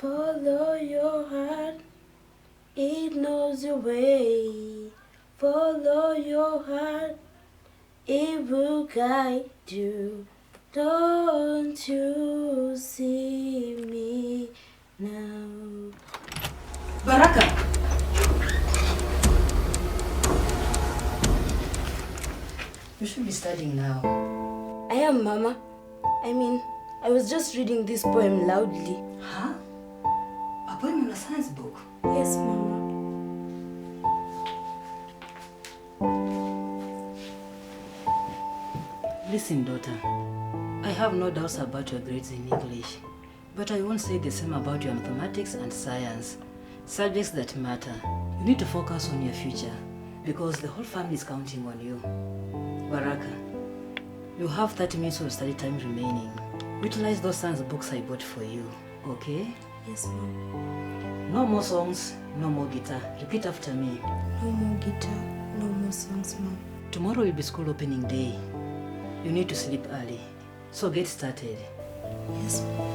Follow your heart, it knows your way. Follow your heart, it will guide you. Don't you see me now? Baraka! You should be studying now. I am, Mama. I was just reading this poem loudly. Huh? A poem in a science book? Yes, Mama. Listen, daughter. I have no doubts about your grades in English, but I won't say the same about your mathematics and science, subjects that matter. You need to focus on your future, because the whole family is counting on you. Baraka, you have 30 minutes of study time remaining. Utilize those science books I bought for you, okay? Yes, Mom. No more songs, no more guitar. Repeat after me. No more guitar, no more songs, Mom. Tomorrow will be school opening day. You need to sleep early, so get started. Yes, Mom.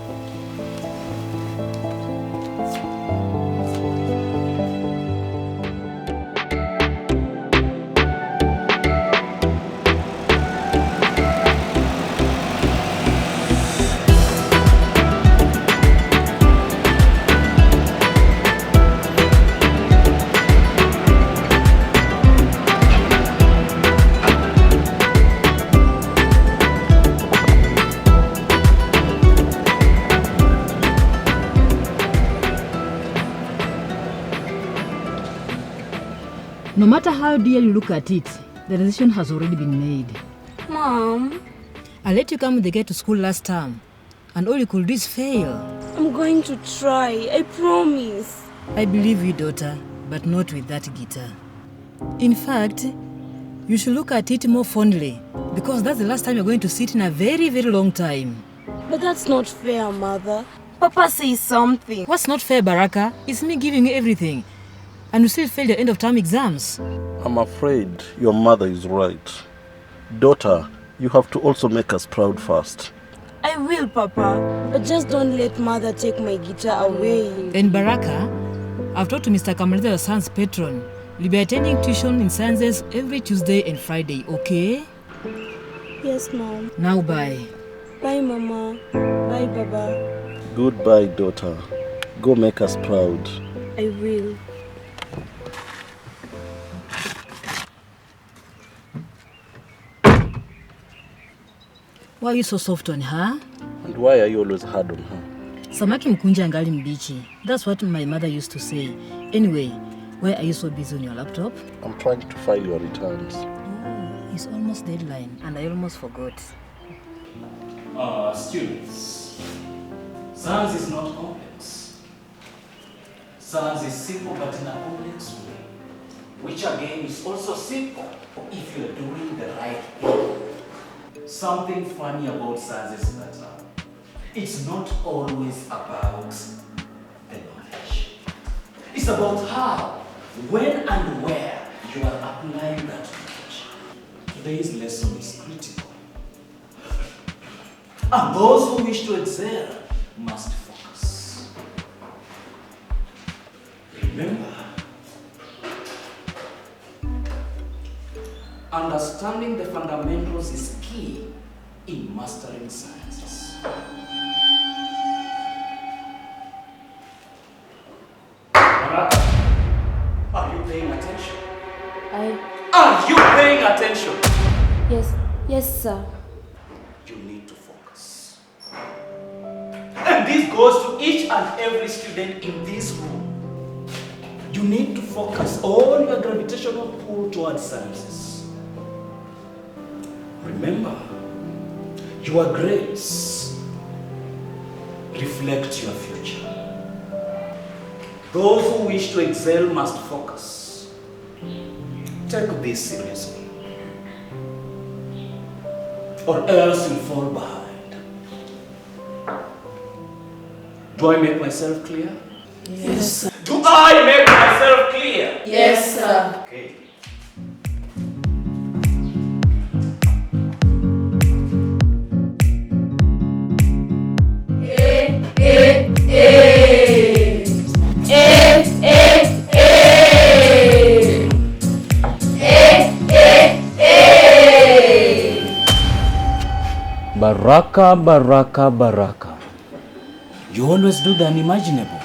No matter how dear you look at it, the decision has already been made. Mom. I let you come with the girl to school last term, and all you could do is fail. I'm going to try, I promise. I believe you, daughter, but not with that guitar. In fact, you should look at it more fondly, because that's the last time you're going to sit in a very, very long time. But that's not fair, Mother. Papa says something. What's not fair, Baraka? It's me giving you everything, and you still fail your end-of-term exams. I'm afraid your mother is right. Daughter, you have to also make us proud first. I will, Papa. But just don't let Mother take my guitar away. And Baraka, I've talked to Mr. Kamaliza, your son's patron. You'll be attending tuition in sciences every Tuesday and Friday, okay? Yes, Mom. Now bye. Bye, Mama. Bye, Baba. Goodbye, daughter. Go make us proud. I will. Why are you so soft on her? And why are you always hard on her? Samaki mkunja angali mbichi. That's what my mother used to say. Anyway, why are you so busy on your laptop? I'm trying to file your returns. Oh, it's almost deadline and I almost forgot. Students, science is not complex. Science is simple but in a complex way, which again is also simple if you're doing the right thing. Something funny about science is that it's not always about the knowledge. It's about how, when and where you are applying that knowledge. Today's lesson is critical. And those who wish to excel must focus. Remember, understanding the fundamentals is key in mastering sciences. Baraka, are you paying attention? Are you paying attention? Yes, sir. You need to focus. And this goes to each and every student in this room. You need to focus on your gravitational pull towards sciences. Remember, your grades reflect your future. Those who wish to excel must focus. Take this seriously, or else you'll fall behind. Do I make myself clear? Yes, sir. Do I make myself clear? Yes, sir. Okay. Hey. Baraka, Baraka, Baraka. You always do the unimaginable.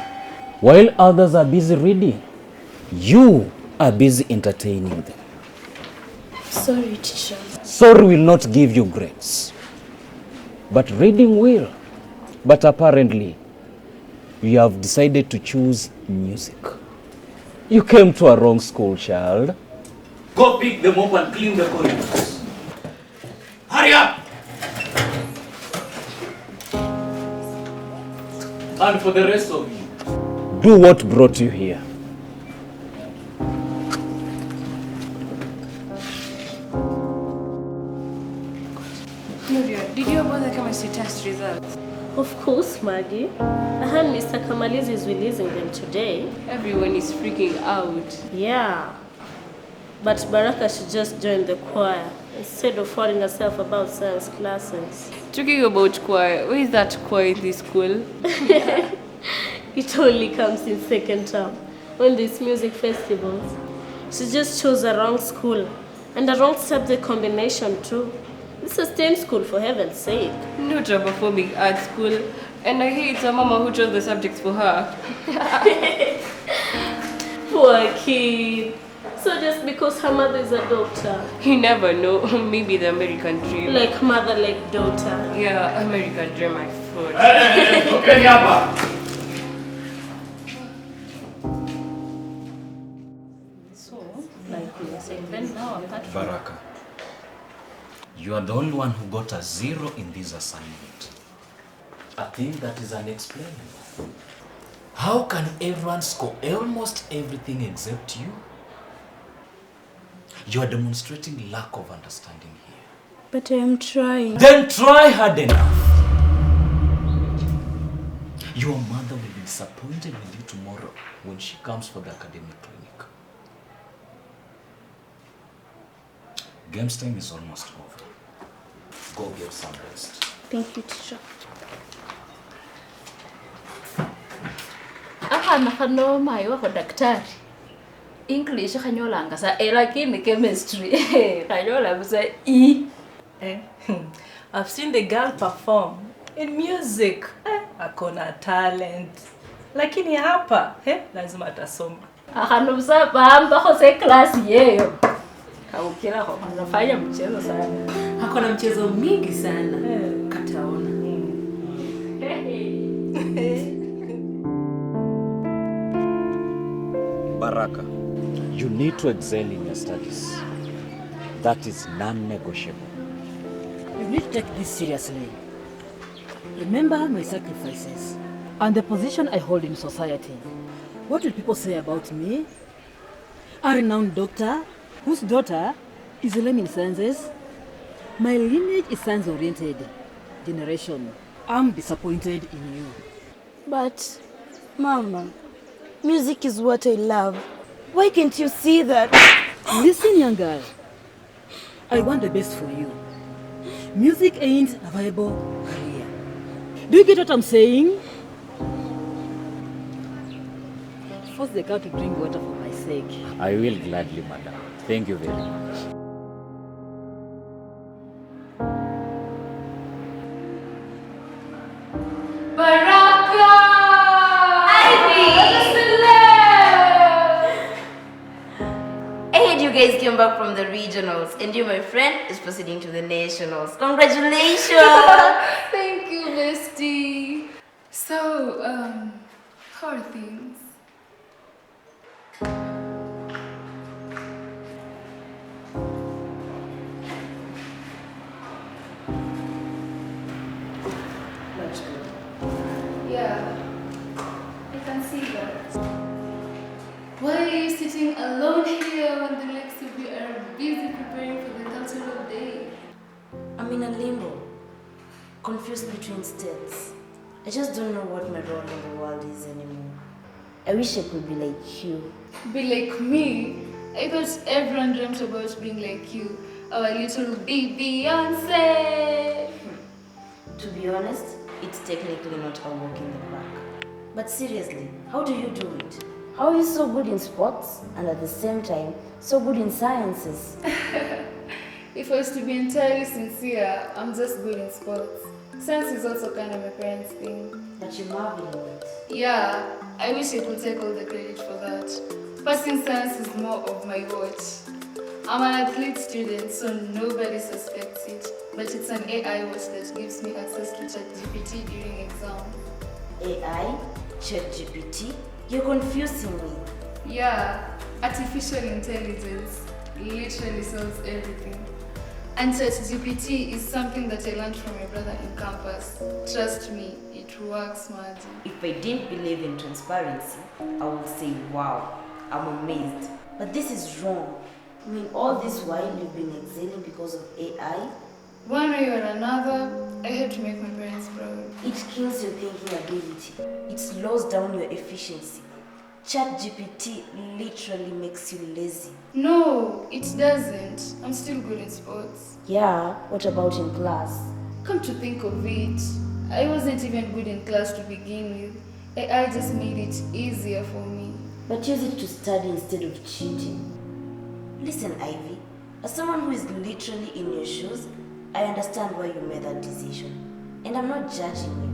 While others are busy reading, you are busy entertaining them. Sorry, teacher. Sorry will not give you grades, but reading will. But apparently, you have decided to choose music. You came to a wrong school, child. Go pick them up and clean the corridors. Hurry up! And for the rest of you, do what brought you here. Gloria, did you about the chemistry test results? Of course, Maggie. I heard Mr. Kamaliza is releasing them today. Everyone is freaking out. Yeah. But Baraka should just join the choir instead of worrying herself about science classes. Talking about choir, where is that choir in this school? It only comes in second term when there's music festivals. She just chose the wrong school and the wrong subject combination too. This is STEM school, for heaven's sake. Not a performing arts school. And I hear it's a mama who chose the subjects for her. Poor kid. So just because her mother is a doctor? You never know. Maybe the American dream. Like mother, like daughter. Yeah, American dream, I thought. Okay, Yaba. So, like we were saying, then now apart from... Baraka, you are the only one who got a 0 in this assignment. I think that is unexplainable. How can everyone score almost everything except you? You are demonstrating lack of understanding here. But I am trying. Then try hard enough. Your mother will be disappointed with you tomorrow when she comes for the academic clinic. Games time is almost over. Go get some rest. Thank you, teacher. Akana kanoma iwako daktari. English kanyolanga sa lakini chemistry kanyola busa E. I've seen the girl perform in music. Akona talent. Lakini hapa, lazima atasoma. Akano busa bamba kose class yeyo. Kaukira kwa anafanya mchezo sana. Hakuna mchezo mingi sana. Kataona. Baraka, you need to excel in your studies. That is non-negotiable. You need to take this seriously. Remember my sacrifices and the position I hold in society. What will people say about me? A renowned doctor whose daughter is a in sciences. My lineage is science-oriented generation. I'm disappointed in you. But, Mama, music is what I love. Why can't you see that? Listen, young girl. I want the best for you. Music ain't a viable career. Do you get what I'm saying? Force the cow to drink water for my sake. I will gladly, madam. Thank you very much. Baraka! I heard you guys came back from the regionals and you, my friend, is proceeding to the nationals. Congratulations! Thank you, bestie. So, how are things? Yeah, I can see that. Why are you sitting alone here when the next of you are busy preparing for the cultural day? I'm in a limbo, confused between states. I just don't know what my role in the world is anymore. I wish I could be like you. Be like me? I thought everyone dreamt about being like you, our little baby Beyonce. To be honest, it's technically not a walk in the park. But seriously, how do you do it? How are you so good in sports and at the same time so good in sciences? If I was to be entirely sincere, I'm just good in sports. Science is also kind of my parents' thing. But you marvel in it. Yeah, I wish I could take all the credit for that. Passing science is more of my watch. I'm an athlete student, so nobody suspects it. But it's an AI watch that gives me access to ChatGPT during exam. AI? ChatGPT? You're confusing me. Yeah, artificial intelligence literally solves everything. And ChatGPT is something that I learned from my brother in campus. Trust me, it works, magic. If I didn't believe in transparency, I would say, wow, I'm amazed. But this is wrong. I mean, all this while you've been excelling because of AI? One way or another, I had to make my parents proud. It kills your thinking ability. It slows down your efficiency. ChatGPT literally makes you lazy. No, it doesn't. I'm still good in sports. Yeah, what about in class? Come to think of it, I wasn't even good in class to begin with. AI just made it easier for me. But use it to study instead of cheating. Listen, Ivy, as someone who is literally in your shoes, I understand why you made that decision. And I'm not judging you.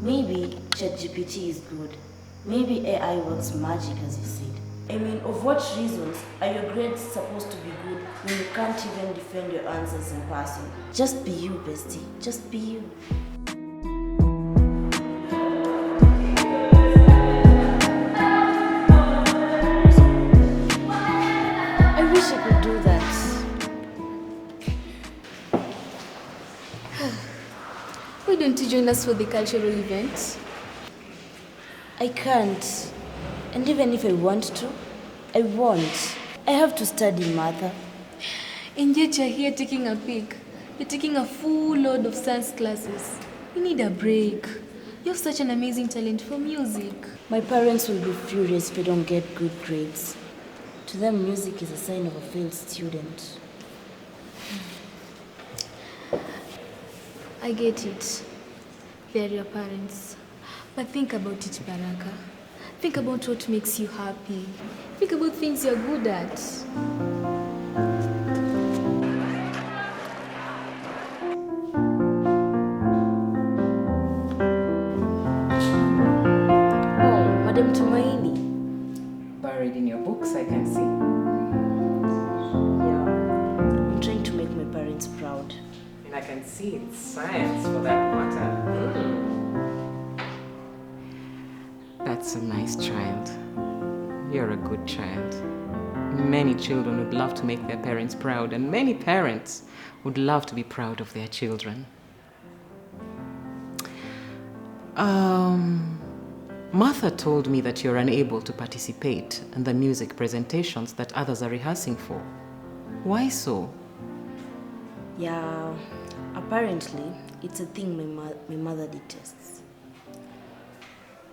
Maybe ChatGPT is good. Maybe AI works magic, as you said. I mean, of what reasons are your grades supposed to be good when you can't even defend your answers in person? Just be you, bestie. Just be you. I wish I could do that. Why don't you join us for the cultural event? I can't. And even if I want to, I won't. I have to study, Mother. And yet you're here taking a peek. You're taking a full load of science classes. You need a break. You have such an amazing talent for music. My parents will be furious if I don't get good grades. To them, music is a sign of a failed student. I get it. They're your parents. But think about it, Baraka. Think about what makes you happy. Think about things you're good at. Oh, Madam Tumaini. Buried in your books, I can see. Yeah. I'm trying to make my parents proud. And I can see it's science for that matter. That's a nice child. You're a good child. Many children would love to make their parents proud, and many parents would love to be proud of their children. Martha told me that you're unable to participate in the music presentations that others are rehearsing for. Why so? Yeah, apparently, it's a thing my mother detests.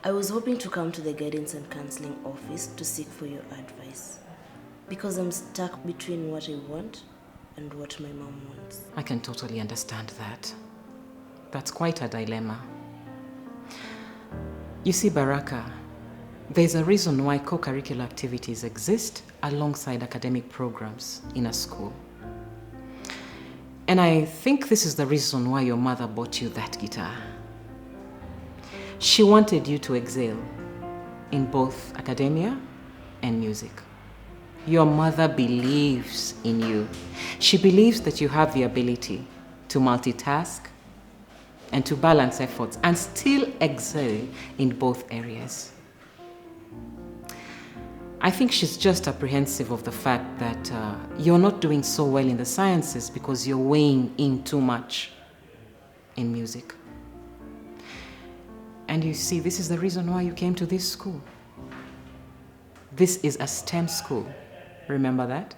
I was hoping to come to the guidance and counseling office to seek for your advice. Because I'm stuck between what I want and what my mom wants. I can totally understand that. That's quite a dilemma. You see, Baraka, there's a reason why co-curricular activities exist alongside academic programs in a school. And I think this is the reason why your mother bought you that guitar. She wanted you to excel in both academia and music. Your mother believes in you. She believes that you have the ability to multitask and to balance efforts and still excel in both areas. I think she's just apprehensive of the fact that you're not doing so well in the sciences because you're weighing in too much in music. And you see, this is the reason why you came to this school. This is a STEM school. Remember that?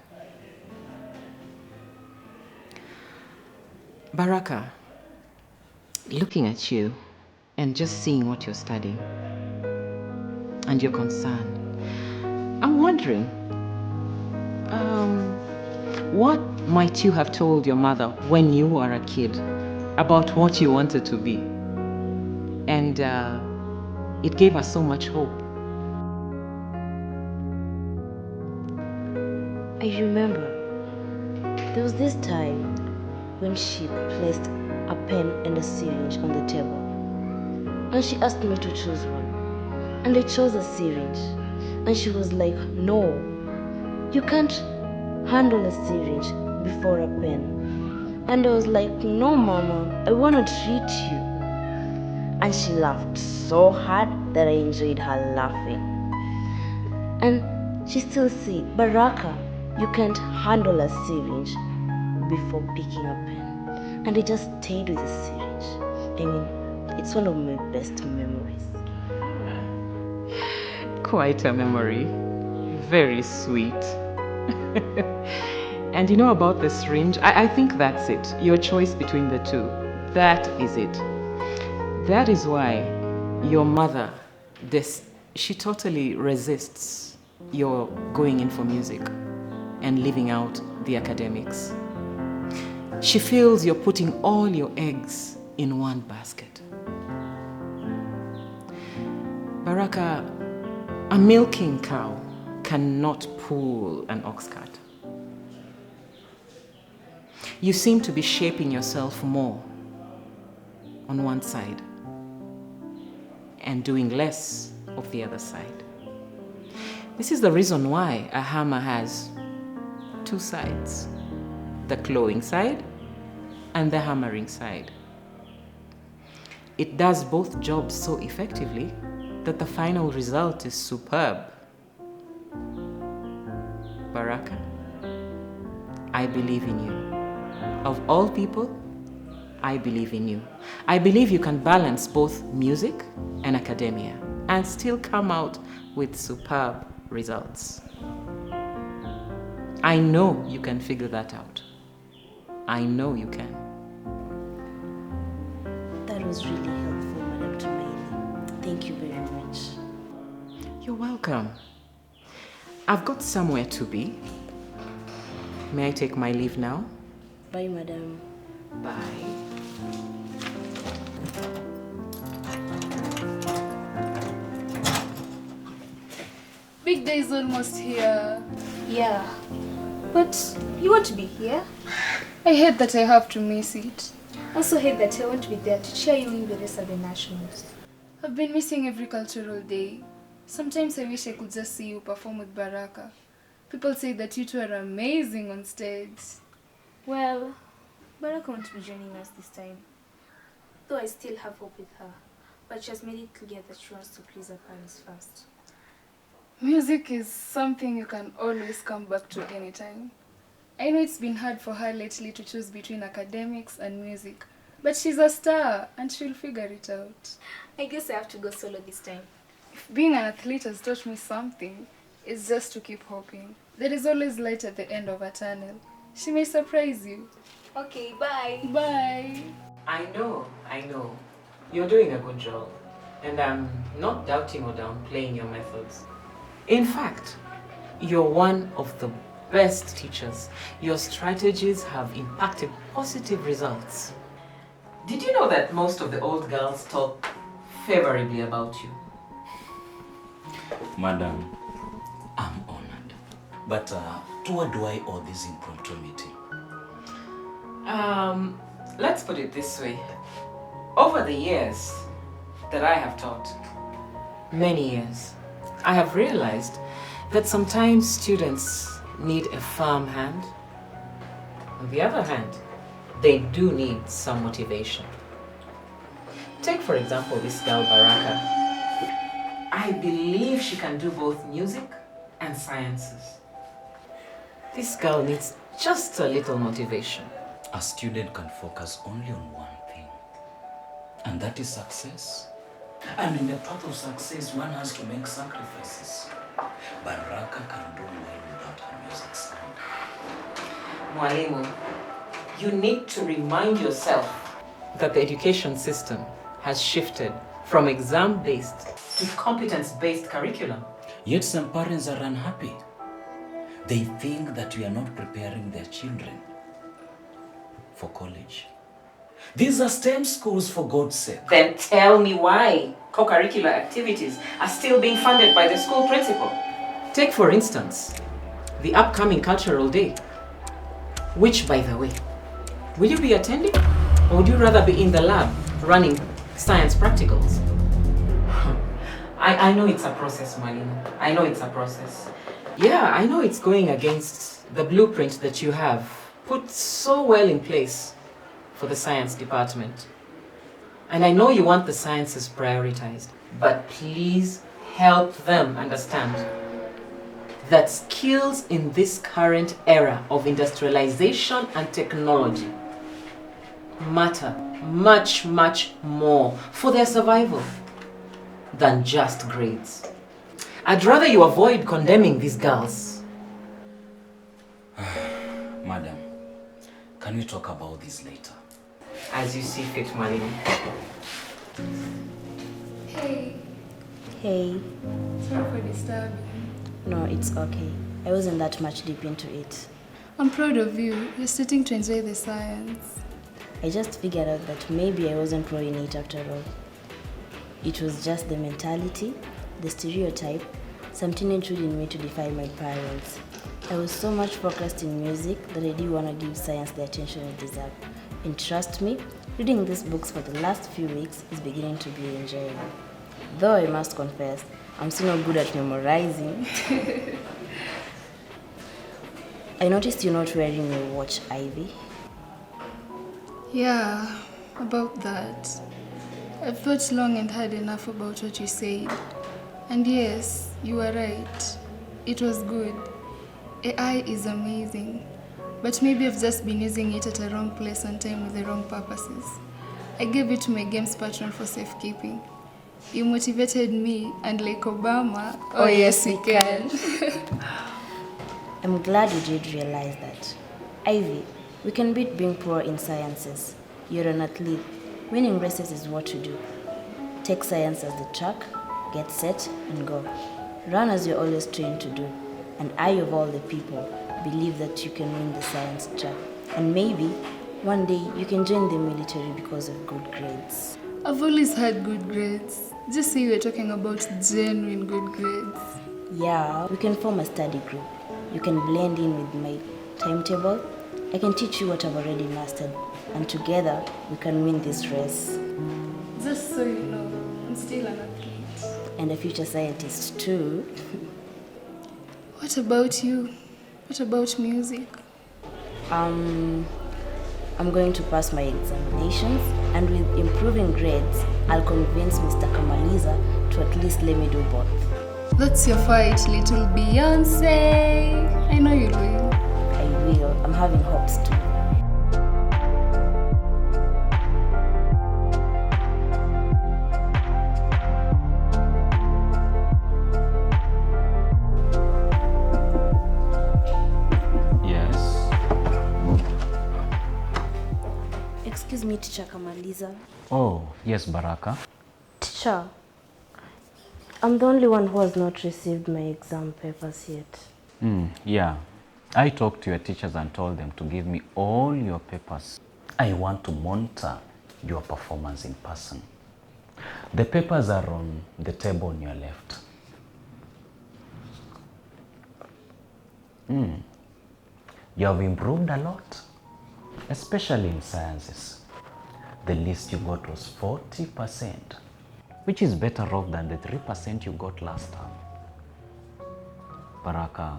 Baraka, looking at you and just seeing what you're studying and your concern, I'm wondering, what might you have told your mother when you were a kid about what you wanted to be? And it gave us so much hope. I remember there was this time when she placed a pen and a syringe on the table. And she asked me to choose one. And I chose a syringe. And she was like, no, you can't handle a syringe before a pen. And I was like, no, Mama, I want to treat you. And she laughed so hard that I enjoyed her laughing. And she still said, Baraka, you can't handle a syringe before picking a pen. And I just stayed with the syringe. I mean, it's one of my best memories. Quite a memory. Very sweet. And you know about the syringe? I think that's it. Your choice between the two. That is it. That is why your mother, she totally resists your going in for music and leaving out the academics. She feels you're putting all your eggs in one basket. Baraka, a milking cow cannot pull an ox cart. You seem to be shaping yourself more on one side and doing less of the other side. This is the reason why a hammer has two sides, the clawing side and the hammering side. It does both jobs so effectively that the final result is superb. Baraka, I believe in you. Of all people, I believe in you. I believe you can balance both music and academia and still come out with superb results. I know you can figure that out. I know you can. That was really helpful, Madam Tumaini. Thank you very much. You're welcome. I've got somewhere to be. May I take my leave now? Bye, Madam. Bye. Big day is almost here. Yeah. But you want to be here? I hate that I have to miss it. I also hate that I won't be there to cheer you in the rest of the nationals. I've been missing every cultural day. Sometimes I wish I could just see you perform with Baraka. People say that you two are amazing on stage. Well, Baraka won't be joining us this time. Though I still have hope with her. But she has made it clear that she wants to please her parents first. Music is something you can always come back to anytime. I know it's been hard for her lately to choose between academics and music. But she's a star and she'll figure it out. I guess I have to go solo this time. If being an athlete has taught me something, it's just to keep hoping. There is always light at the end of a tunnel. She may surprise you. Okay, bye. Bye. I know. You're doing a good job. And I'm not doubting or downplaying your methods. In fact, you're one of the best teachers. Your strategies have impacted positive results. Did you know that most of the old girls talk favorably about you? Madam, I'm honored. But to what do I owe this impromptu meeting? Let's put it this way. Over the years that I have taught, many years, I have realized that sometimes students need a firm hand. On the other hand, they do need some motivation. Take for example this girl Baraka. I believe she can do both music and sciences. This girl needs just a little motivation. A student can focus only on one thing, and that is success. And in the path of success, one has to make sacrifices. Baraka can do well without her music sound. Mwalimu, you need to remind yourself that the education system has shifted from exam-based to competence-based curriculum. Yet some parents are unhappy. They think that we are not preparing their children for college. These are STEM schools, for God's sake. Then tell me why co-curricular activities are still being funded by the school principal. Take for instance, the upcoming cultural day, which by the way, will you be attending? Or would you rather be in the lab running science practicals? I know it's a process, Marlene. I know it's a process. Yeah, I know it's going against the blueprint that you have put so well in place for the science department. And I know you want the sciences prioritized, but please help them understand that skills in this current era of industrialization and technology matter much, much more for their survival than just grades. I'd rather you avoid condemning these girls. Madam, can we talk about this later? As you see fit, Malini. Hey, Hey. sorry for disturbing. No, it's okay. I wasn't that much deep into it. I'm proud of you. You're starting to enjoy the science. I just figured out that maybe I wasn't wrong in it after all. It was just the mentality, the stereotype, some teenage in me to defy my parents. I was so much focused in music that I didn't want to give science the attention it deserved. And trust me, reading these books for the last few weeks is beginning to be enjoyable. Though I must confess, I'm still not good at memorizing. I noticed you're not wearing your watch, Ivy. Yeah, about that. I've thought long and hard enough about what you said. And yes, you were right. It was good. AI is amazing. But maybe I've just been using it at a wrong place on time with the wrong purposes. I gave it to my games patron for safekeeping. You motivated me, and like Obama, oh yes we can. I'm glad you did realize that. Ivy, we can beat being poor in sciences. You're an athlete. Winning races is what you do. Take science as the track, get set, and go. Run as you're always trained to do. And I, of all the people, believe that you can win the science track. And maybe, one day, you can join the military because of good grades. I've always had good grades. Just say we're talking about genuine good grades. Yeah, we can form a study group. You can blend in with my timetable. I can teach you what I've already mastered. And together, we can win this race. Just so you know, I'm still an athlete. And a future scientist too. What about you? What about music? I'm going to pass my examinations, and with improving grades, I'll convince Mr. Kamaliza to at least let me do both. That's your fight, little Beyonce. I know you'll win. I will. I'm having hopes too. Excuse me, Teacher Kamaliza. Oh, yes, Baraka. Teacher, I'm the only one who has not received my exam papers yet. Yeah. I talked to your teachers and told them to give me all your papers. I want to monitor your performance in person. The papers are on the table on your left. You have improved a lot, especially in sciences. The least you got was 40%, which is better off than the 3% you got last time. Baraka,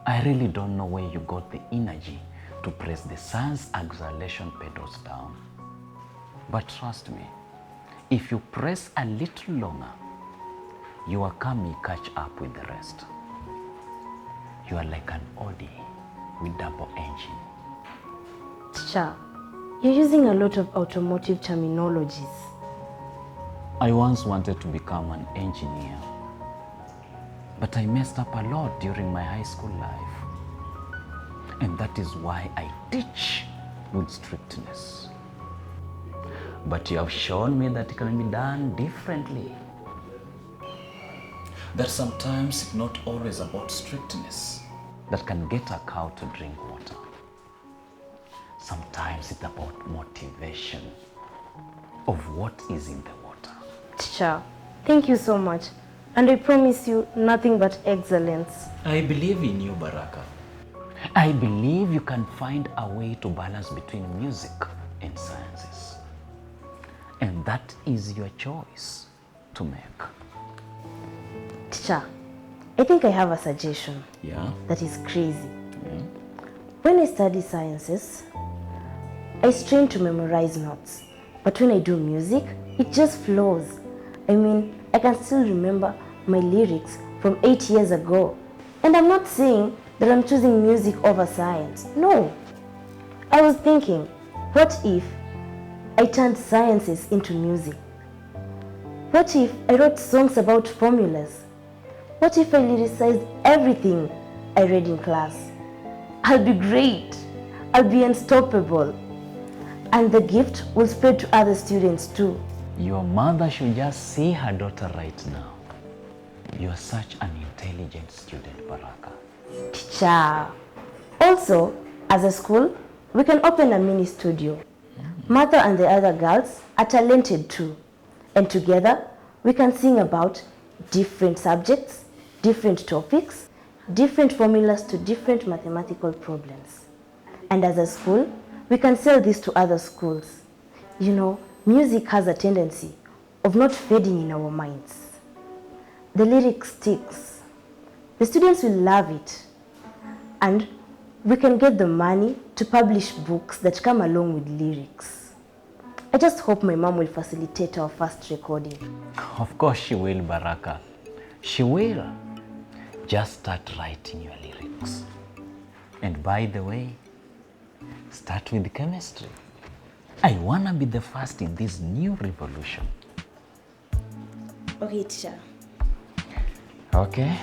I really don't know where you got the energy to press the science acceleration pedals down. But trust me, if you press a little longer, your car may catch up with the rest. You are like an Audi with double engine. Teacher, you're using a lot of automotive terminologies. I once wanted to become an engineer, but I messed up a lot during my high school life. And that is why I teach with strictness. But you have shown me that it can be done differently. That sometimes it's not always about strictness that can get a cow to drink water. Sometimes it's about motivation of what is in the water. Teacher, thank you so much. And I promise you nothing but excellence. I believe in you, Baraka. I believe you can find a way to balance between music and sciences. And that is your choice to make. Teacher, I think I have a suggestion. Yeah? That is crazy. Yeah? When I study sciences, I strain to memorize notes. But when I do music, it just flows. I mean, I can still remember my lyrics from 8 years ago. And I'm not saying that I'm choosing music over science. No. I was thinking, what if I turned sciences into music? What if I wrote songs about formulas? What if I lyricized everything I read in class? I'll be great. I'll be unstoppable. And the gift will spread to other students too. Your mother should just see her daughter right now. You are such an intelligent student, Baraka. Teacher. Also, as a school, we can open a mini studio. Martha and the other girls are talented too. And together, we can sing about different subjects, different topics, different formulas to different mathematical problems. And as a school, we can sell this to other schools. You know, music has a tendency of not fading in our minds. The lyric sticks. The students will love it. And we can get the money to publish books that come along with lyrics. I just hope my mom will facilitate our first recording. Of course she will, Baraka. She will. Just start writing your lyrics. And by the way, start with chemistry. I wanna be the first in this new revolution. Okay, teacher. Okay.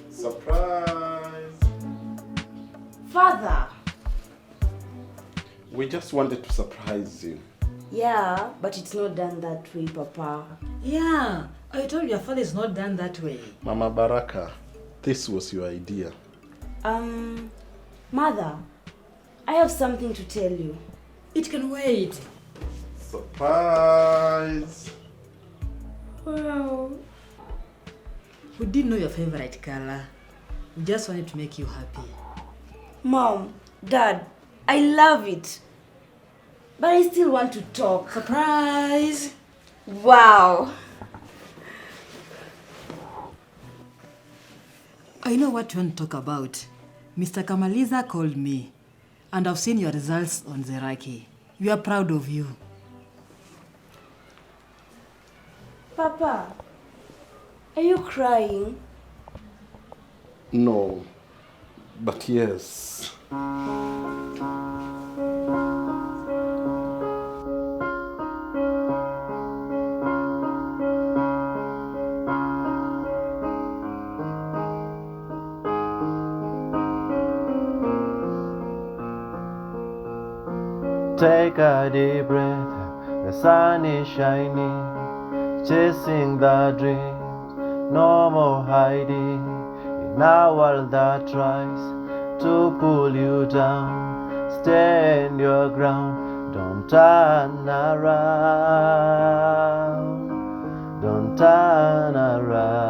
Surprise! Father! We just wanted to surprise you. Yeah, but it's not done that way, Papa. Yeah, I told your father it's not done that way. Mama Baraka, this was your idea. Mother, I have something to tell you. It can wait. Surprise! Wow. We didn't know your favorite color. We just wanted to make you happy. Mom, Dad, I love it. But I still want to talk. Surprise! Wow. I know what you want to talk about. Mr. Kamaliza called me, and I've seen your results on Zeraki. We are proud of you. Papa, are you crying? No, but yes. Take a deep breath, the sun is shining, chasing the dreams, no more hiding in a world that tries to pull you down. Stand your ground, don't turn around, don't turn around.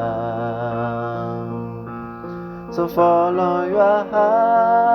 So follow your heart.